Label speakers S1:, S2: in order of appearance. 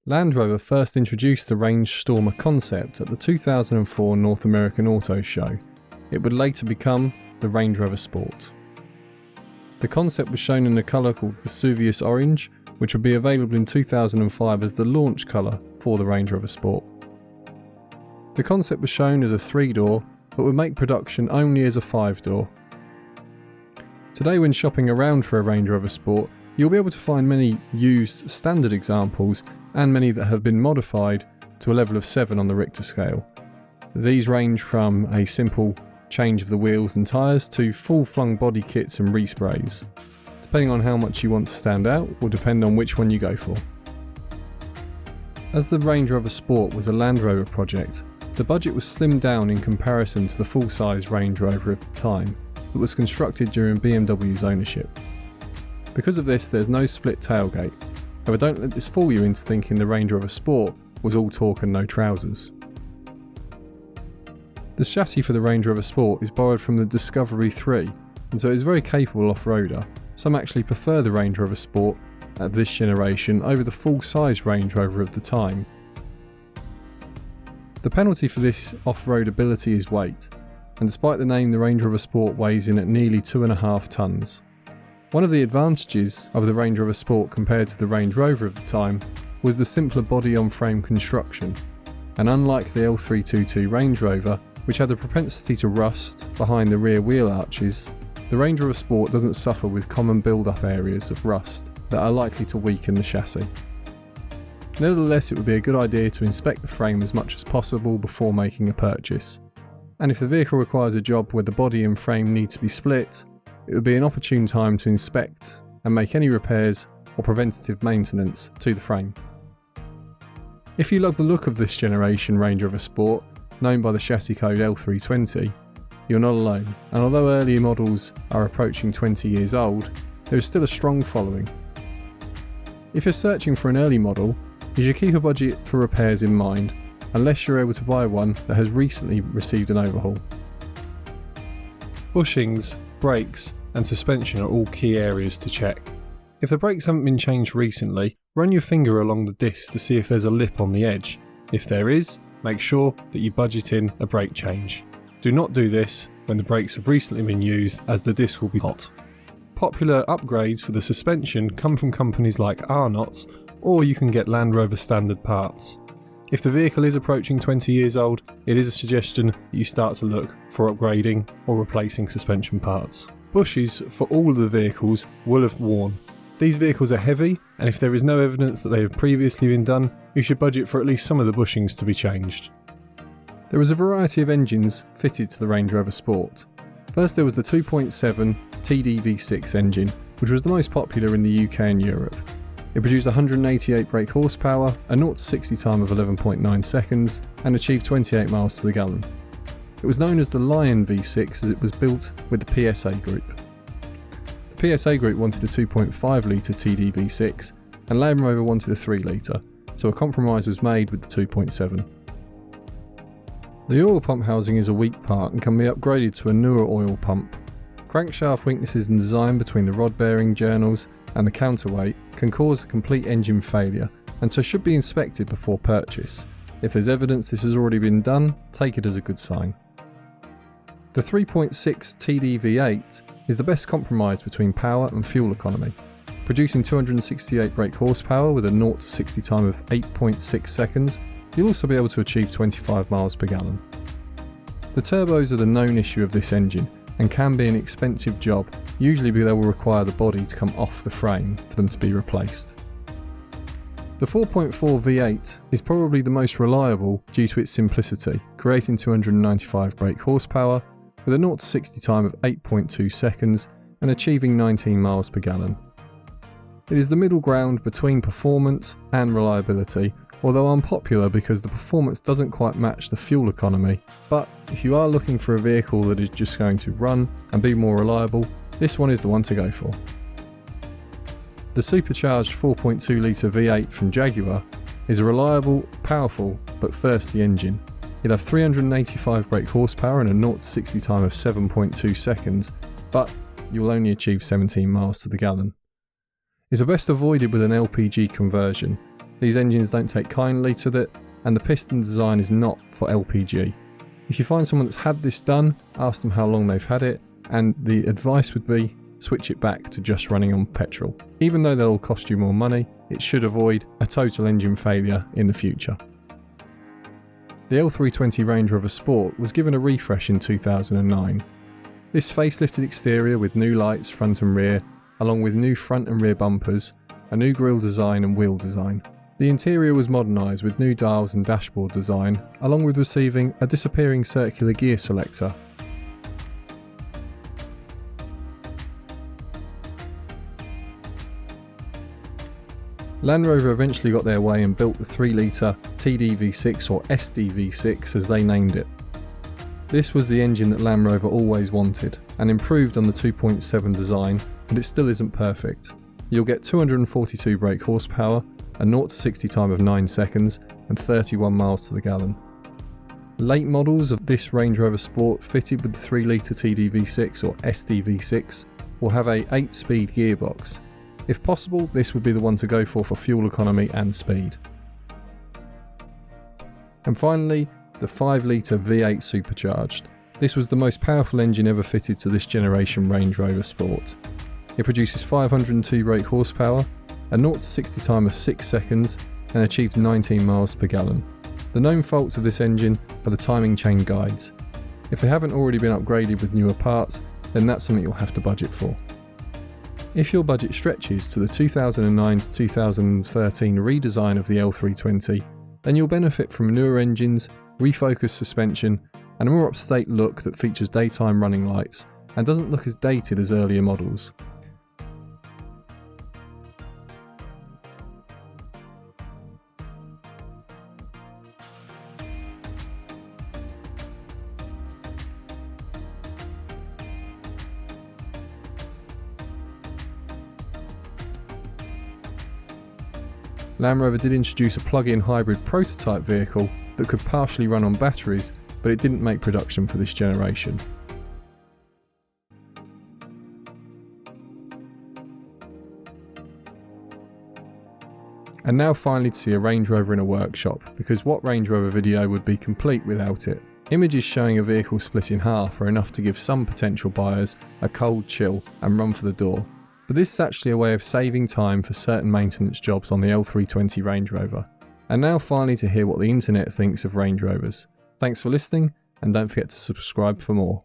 S1: Land Rover first introduced the Range Stormer concept at the 2004 North American Auto Show. It would later become the Range Rover Sport. The concept was shown in a colour called Vesuvius Orange, which would be available in 2005 as the launch colour for the Range Rover Sport. The concept was shown as a 3-door, but would make production only as a 5-door. Today, when shopping around for a Range Rover Sport, you'll be able to find many used standard examples and many that have been modified to a level of 7 on the Richter scale. These range from a simple change of the wheels and tyres to full-flung body kits and resprays. Depending on how much you want to stand out will depend on which one you go for. As the Range Rover Sport was a Land Rover project, the budget was slimmed down in comparison to the full-size Range Rover of the time that was constructed during BMW's ownership. Because of this, there's no split tailgate. However, don't let this fool you into thinking the Range Rover Sport was all talk and no trousers. The chassis for the Range Rover Sport is borrowed from the Discovery 3, and so it is a very capable off-roader. Some actually prefer the Range Rover Sport of this generation over the full-size Range Rover of the time. The penalty for this off-road ability is weight, and despite the name, the Range Rover Sport weighs in at nearly 2.5 tonnes. One of the advantages of the Range Rover Sport compared to the Range Rover of the time was the simpler body-on-frame construction, and unlike the L320 Range Rover, which had the propensity to rust behind the rear wheel arches, the Range Rover Sport doesn't suffer with common build-up areas of rust that are likely to weaken the chassis. Nevertheless, it would be a good idea to inspect the frame as much as possible before making a purchase, and if the vehicle requires a job where the body and frame need to be split, it would be an opportune time to inspect and make any repairs or preventative maintenance to the frame. If you love the look of this generation Range Rover Sport, known by the chassis code L320, you're not alone, and although earlier models are approaching 20 years old, there is still a strong following. If you're searching for an early model, you should keep a budget for repairs in mind, unless you're able to buy one that has recently received an overhaul. Bushings, brakes and suspension are all key areas to check. If the brakes haven't been changed recently, run your finger along the disc to see if there's a lip on the edge. If there is, make sure that you budget in a brake change. Do not do this when the brakes have recently been used, as the disc will be hot. Popular upgrades for the suspension come from companies like Arnott's, or you can get Land Rover standard parts. If the vehicle is approaching 20 years old, it is a suggestion that you start to look for upgrading or replacing suspension parts. Bushes for all of the vehicles will have worn. These vehicles are heavy, and if there is no evidence that they have previously been done, you should budget for at least some of the bushings to be changed. There is a variety of engines fitted to the Range Rover Sport. First, there was the 2.7 TDV6 engine, which was the most popular in the UK and Europe. It produced 188 brake horsepower, a 0-60 time of 11.9 seconds, and achieved 28 miles to the gallon. It was known as the Lion V6 as it was built with the PSA Group. The PSA Group wanted a 2.5 litre TDV6, and Land Rover wanted a 3 litre, so a compromise was made with the 2.7. The oil pump housing is a weak part and can be upgraded to a newer oil pump. Crankshaft weaknesses in design between the rod bearing journals and the counterweight can cause a complete engine failure, and so should be inspected before purchase. If there's evidence this has already been done, take it as a good sign. The 3.6 TDV8 is the best compromise between power and fuel economy, producing 268 brake horsepower with a 0-60 time of 8.6 seconds. You'll also be able to achieve 25 miles per gallon. The turbos are the known issue of this engine and can be an expensive job, usually because they will require the body to come off the frame for them to be replaced. The 4.4 V8 is probably the most reliable due to its simplicity, creating 295 brake horsepower with a 0-60 time of 8.2 seconds and achieving 19 miles per gallon. It is the middle ground between performance and reliability, although unpopular because the performance doesn't quite match the fuel economy. But if you are looking for a vehicle that is just going to run and be more reliable, this one is the one to go for. The Supercharged 4.2 litre V8 from Jaguar is a reliable, powerful but thirsty engine. It'll have 385 brake horsepower and a 0-60 time of 7.2 seconds, but you will only achieve 17 miles to the gallon. It's best avoided with an LPG conversion, These engines don't take kindly to it, and the piston design is not for LPG. If you find someone that's had this done, ask them how long they've had it, and the advice would be switch it back to just running on petrol. Even though they'll cost you more money, it should avoid a total engine failure in the future. The L320 Range Rover Sport was given a refresh in 2009. This facelifted exterior with new lights front and rear, along with new front and rear bumpers, a new grille design and wheel design. The interior was modernised with new dials and dashboard design, along with receiving a disappearing circular gear selector. Land Rover eventually got their way and built the 3-litre TDV6 or SDV6 as they named it. This was the engine that Land Rover always wanted, and improved on the 2.7 design, but it still isn't perfect. You'll get 242 brake horsepower, a 0 to 60 time of 9 seconds, and 31 miles to the gallon. Late models of this Range Rover Sport fitted with the 3-litre TDV6 or SDV6 will have a 8-speed gearbox. If possible, this would be the one to go for fuel economy and speed. And finally, the 5-litre V8 Supercharged. This was the most powerful engine ever fitted to this generation Range Rover Sport. It produces 502 brake horsepower, a 0 to 60 time of 6 seconds, and achieves 19 miles per gallon. The known faults of this engine are the timing chain guides. If they haven't already been upgraded with newer parts, then that's something you'll have to budget for. If your budget stretches to the 2009 to 2013 redesign of the L320, then you'll benefit from newer engines, refocused suspension, and a more up-to-date look that features daytime running lights and doesn't look as dated as earlier models. Land Rover did introduce a plug-in hybrid prototype vehicle that could partially run on batteries, but it didn't make production for this generation. And now finally to see a Range Rover in a workshop, because what Range Rover video would be complete without it? Images showing a vehicle split in half are enough to give some potential buyers a cold chill and run for the door. But this is actually a way of saving time for certain maintenance jobs on the L320 Range Rover. And now finally to hear what the internet thinks of Range Rovers. Thanks for listening, and don't forget to subscribe for more.